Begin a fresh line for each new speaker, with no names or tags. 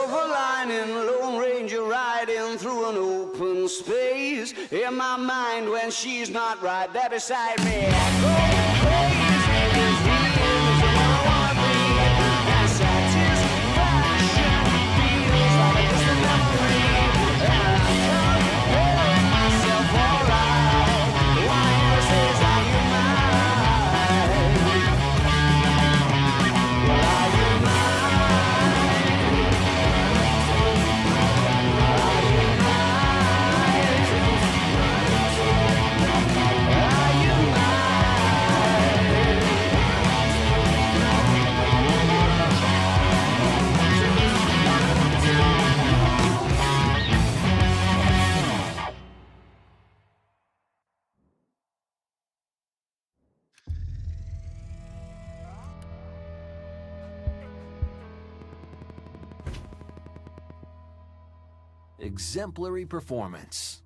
silver lining, Lone Ranger riding through an open space. In my mind when she's not right there beside me, I go crazy. This is what I wanna be. And satisfaction feels like a distant memory. And I can't hold myself alright. One ever says, are you mine? Well, are you mine?
Exemplary performance.